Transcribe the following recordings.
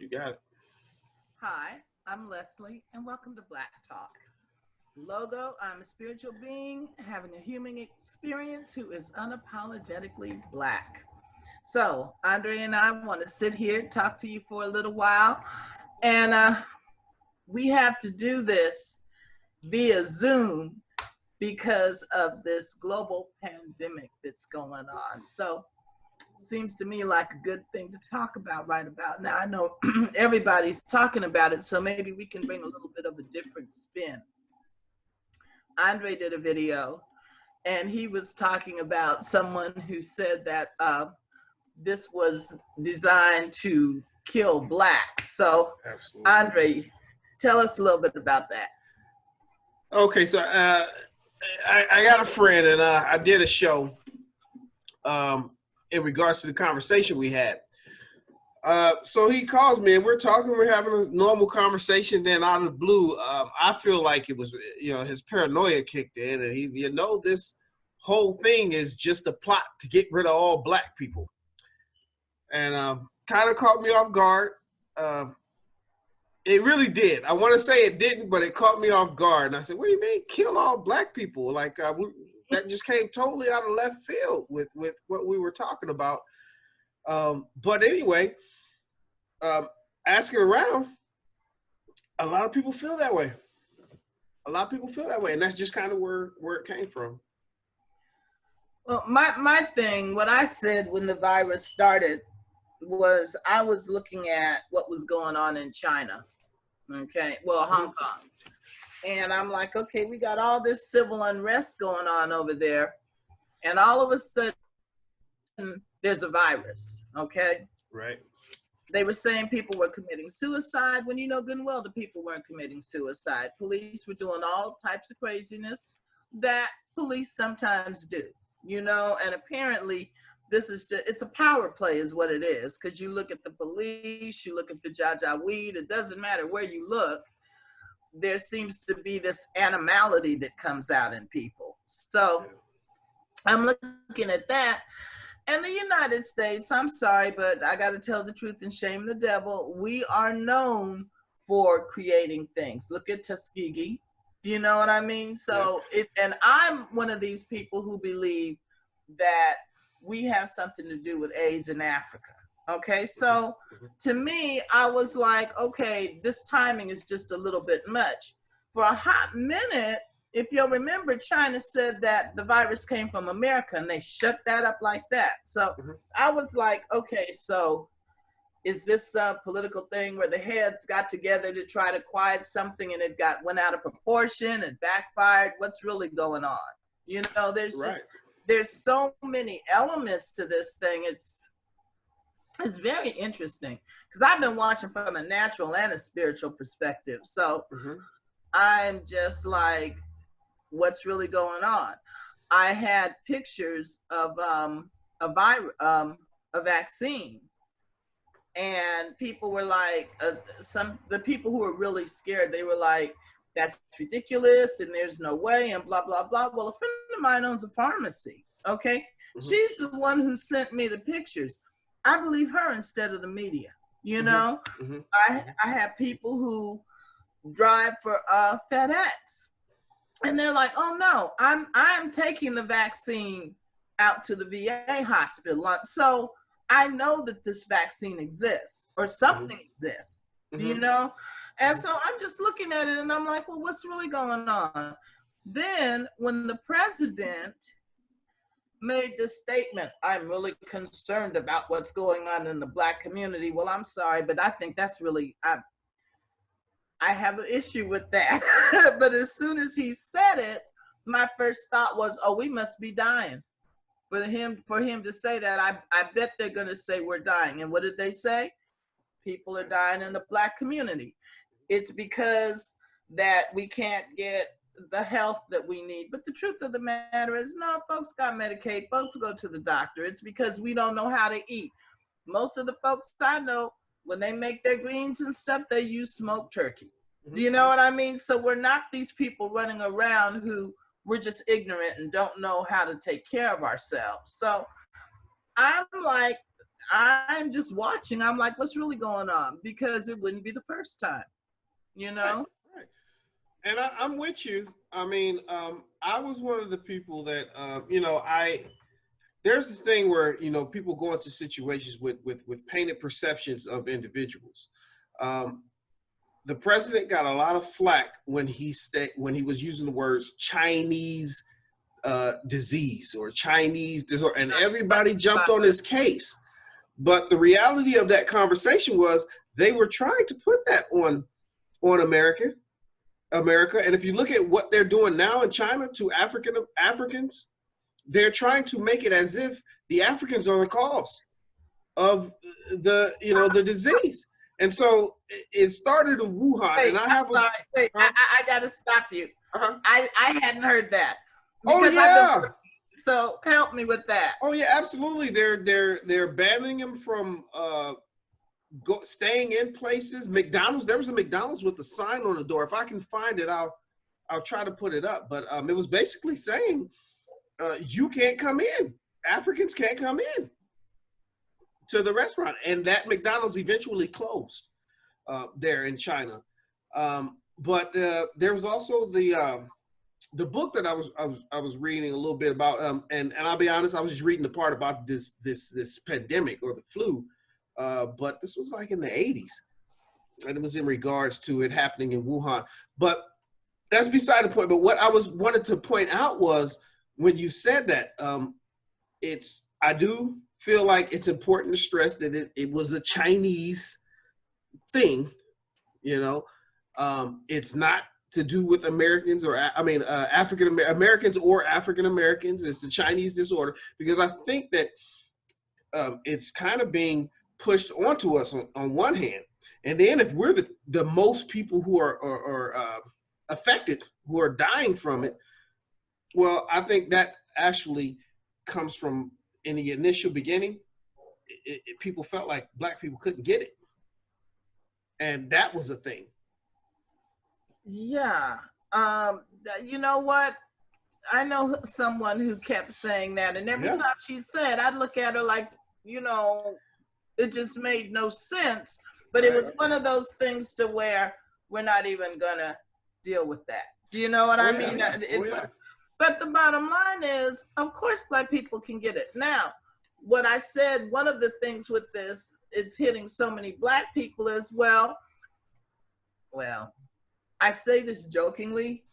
You got it. Hi, I'm Leslie, and welcome to Black Talk. Logo, I'm a spiritual being having a human experience who is unapologetically Black. So, Andre and I want to sit here, talk to you for a little while, and we have to do this via Zoom because of this global pandemic that's going on. So, seems to me like a good thing to talk about right about now. I know everybody's talking about it, so maybe we can bring a little bit of a different spin. Andre did a video, and he was talking about someone who said that this was designed to kill Blacks. So, Absolutely. Andre, tell us a little bit about that. Okay, so I got a friend, and I did a show in regards to the conversation we had. So he calls me, and we're talking. We're having a normal conversation. Then out of the blue, I feel like it was, his paranoia kicked in, and he's, this whole thing is just a plot to get rid of all Black people, and kind of caught me off guard. It really did. I want to say it didn't, but it caught me off guard. And I said, "What do you mean, kill all Black people?" Like that just came totally out of left field with what we were talking about. But anyway, asking around, a lot of people feel that way. A lot of people feel that way, and that's just kind of where it came from. Well, my thing, what I said when the virus started was I was looking at what was going on in China, okay, well, Hong Kong. And I'm like, okay, we got all this civil unrest going on over there, and all of a sudden there's a virus, okay? Right. They were saying people were committing suicide when you know good and well the people weren't committing suicide. Police were doing all types of craziness that police sometimes do, and apparently this is just, it's a power play is what it is, because you look at the police, you look at the Janjaweed, it doesn't matter where you look, there seems to be this animality that comes out in people. So I'm looking at that. And the United States, I'm sorry, but I got to tell the truth and shame the devil. We are known for creating things. Look at Tuskegee. Do you know what I mean? So, and I'm one of these people who believe that we have something to do with AIDS in Africa. Okay, so to me, I was like, okay, this timing is just a little bit much. For a hot minute, if you'll remember, China said that the virus came from America, and they shut that up like that. So I was like, okay, so is this a political thing where the heads got together to try to quiet something and it went out of proportion and backfired? What's really going on? There's so many elements to this thing. It's very interesting because I've been watching from a natural and a spiritual perspective. So I'm just like, what's really going on? I had pictures of a vaccine, and people were like, the people who were really scared, they were like, that's ridiculous and there's no way and blah, blah, blah. Well, a friend of mine owns a pharmacy, okay? She's the one who sent me the pictures. I believe her instead of the media, I have people who drive for FedEx, and they're like, oh no, I'm taking the vaccine out to the VA hospital. So I know that this vaccine exists or something exists, do you know? And so I'm just looking at it and I'm like, well, what's really going on? Then when the president made this statement, I'm really concerned about what's going on in the Black community. Well, I'm sorry, but I think that's really, I have an issue with that. But as soon as he said it, my first thought was, oh, we must be dying. For him to say that, I bet they're going to say we're dying. And what did they say? People are dying in the Black community. It's because that we can't get the health that we need. But the truth of the matter is, no, folks got Medicaid. Folks go to the doctor. It's because we don't know how to eat. Most of the folks I know, when they make their greens and stuff, they use smoked turkey. Do you know what I mean? So we're not these people running around who we're just ignorant and don't know how to take care of ourselves. So I'm like, I'm just watching. I'm like, what's really going on? Because it wouldn't be the first time, you know? Right. And I'm with you. I mean, I was one of the people that, you know, there's the thing where, you know, people go into situations with painted perceptions of individuals. The president got a lot of flack when he was using the words Chinese disease or Chinese disorder, and everybody jumped on his case. But the reality of that conversation was they were trying to put that on America. And if you look at what they're doing now in China to Africans, they're trying to make it as if the Africans are the cause of the, you know, the disease. And so it started in Wuhan. Wait, and I got to stop you. I hadn't heard that. Oh yeah. So help me with that. Oh yeah, absolutely. They're banning them from staying in places. McDonald's. There was a McDonald's with a sign on the door. If I can find it, I'll try to put it up. But it was basically saying you can't come in. Africans can't come in to the restaurant, and that McDonald's eventually closed there in China. But there was also the book that I was reading a little bit about, and I'll be honest, I was just reading the part about this pandemic or the flu, but this was like in the 80s, and it was in regards to it happening in Wuhan. But that's beside the point. But what I wanted to point out was when you said that, I do feel like it's important to stress that it was a Chinese thing, you know. It's not to do with Americans or African Americans or African Americans. It's a Chinese disorder, because I think that it's kind of being pushed onto us on one hand, and then if we're the most people who are affected, who are dying from it, well, I think that actually comes from, in the initial beginning, people felt like Black people couldn't get it, and that was a thing. Yeah. You know what? I know someone who kept saying that, and every time she said, I'd look at her like, you know, it just made no sense. But it was one of those things to where we're not even gonna deal with that. Do you know what I mean? But the bottom line is, of course, Black people can get it. Now, what I said, one of the things with this is hitting so many Black people is, well, I say this jokingly,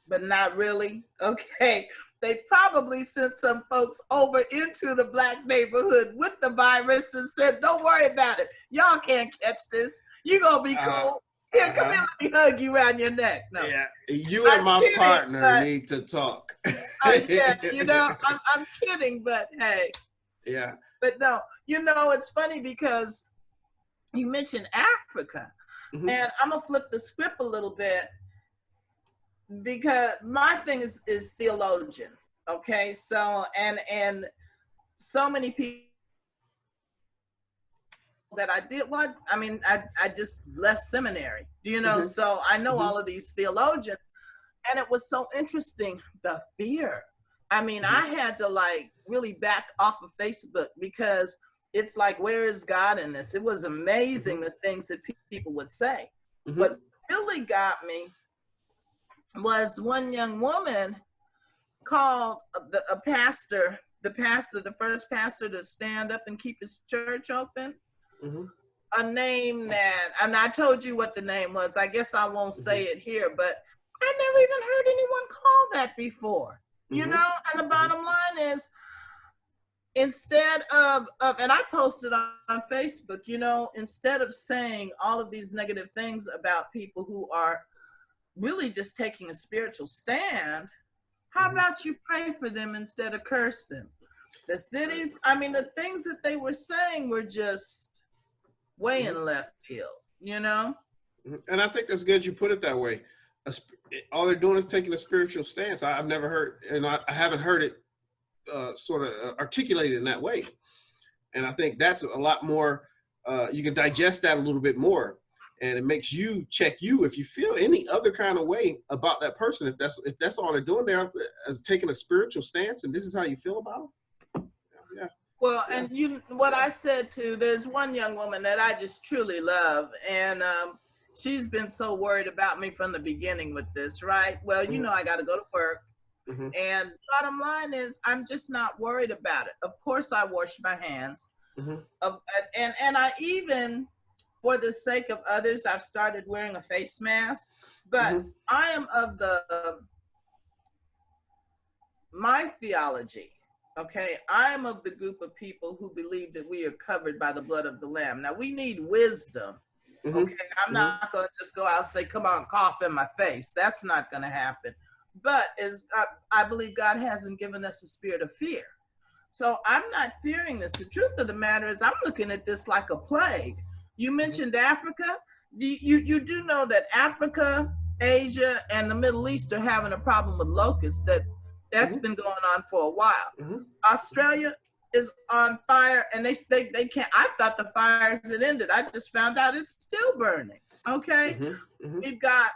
but not really. Okay. They probably sent some folks over into the Black neighborhood with the virus and said, don't worry about it. Y'all can't catch this. You're going to be cool. Here, come here, let me hug you around your neck. No. Yeah, you and my partner need to talk. Yeah, you know, I'm kidding, but hey. Yeah. But no, you know, it's funny because you mentioned Africa. Mm-hmm. And I'm going to flip the script a little bit, because my thing is theologian. Okay. So, and so many people that I did, well, I mean, I just left seminary, do you know? Mm-hmm. So I know all of these theologians, and it was so interesting, the fear. I mean, I had to like really back off of Facebook, because it's like, where is God in this? It was amazing the things that people would say. What really got me was one young woman called the first pastor to stand up and keep his church open. A name that, and I told you what the name was. I guess I won't say it here, but I never even heard anyone call that before, you know? And the bottom line is, instead of, and I posted on Facebook, you know, instead of saying all of these negative things about people who are really just taking a spiritual stand, how about you pray for them instead of curse them? The cities, I mean, the things that they were saying were just way in left field, you know? And I think that's good you put it that way. All they're doing is taking a spiritual stance. I've never heard, and I haven't heard it sort of articulated in that way. And I think that's a lot more, you can digest that a little bit more, and it makes you check if you feel any other kind of way about that person, if that's all they're doing there, as taking a spiritual stance, and this is how you feel about them. Yeah. Well, and what I said too, there's one young woman that I just truly love, and she's been so worried about me from the beginning with this, right? Well, you know, I got to go to work, and bottom line is, I'm just not worried about it. Of course, I wash my hands, and I even, for the sake of others, I've started wearing a face mask. But I am of my theology. Okay, I am of the group of people who believe that we are covered by the blood of the Lamb. Now, we need wisdom. Okay, I'm not going to just go out and say, come on, cough in my face. That's not going to happen. But I believe God hasn't given us a spirit of fear. So I'm not fearing this. The truth of the matter is I'm looking at this like a plague. You mentioned Africa. You do know that Africa, Asia, and the Middle East are having a problem with locusts that's been going on for a while. Australia is on fire, and they can't. I thought the fires had ended. I just found out it's still burning. Okay, we've got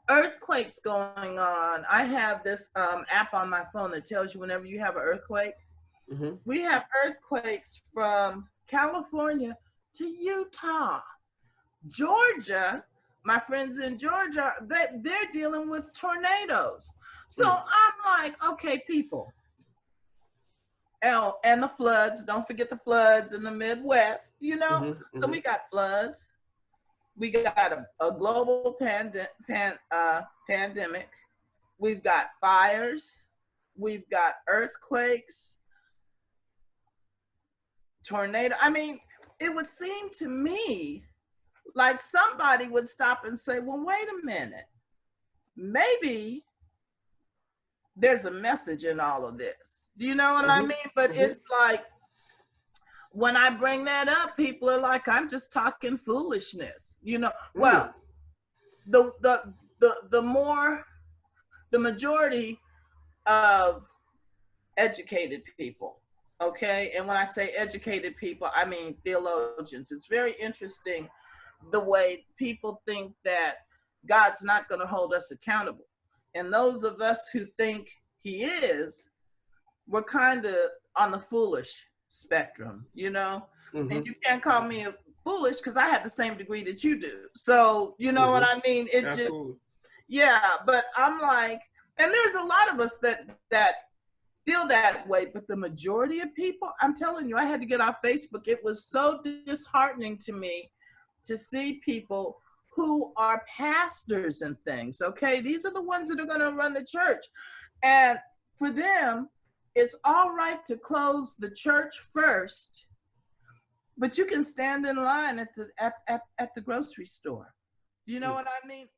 earthquakes going on. I have this app on my phone that tells you whenever you have an earthquake. We have earthquakes from California to Utah, Georgia. My friends in Georgia, they're dealing with tornadoes. So I'm like, okay, people. And the floods, don't forget the floods in the Midwest, you know? So we got floods. We got a global pandemic. We've got fires. We've got earthquakes, tornado. I mean, it would seem to me like somebody would stop and say, well, wait a minute. Maybe there's a message in all of this. Do you know what I mean? But it's like, when I bring that up, people are like, I'm just talking foolishness, you know? Well, the majority of educated people, okay? And when I say educated people, I mean theologians. It's very interesting the way people think that God's not going to hold us accountable. And those of us who think he is, we're kind of on the foolish spectrum, you know? And you can't call me foolish because I have the same degree that you do. So, you know what I mean? It just, yeah, but I'm like, and there's a lot of us that feel that way, but the majority of people, I'm telling you, I had to get off Facebook. It was so disheartening to me to see people who are pastors and things, okay? These are the ones that are going to run the church. And for them, it's all right to close the church first, but you can stand in line at the grocery store. Do you know what I mean?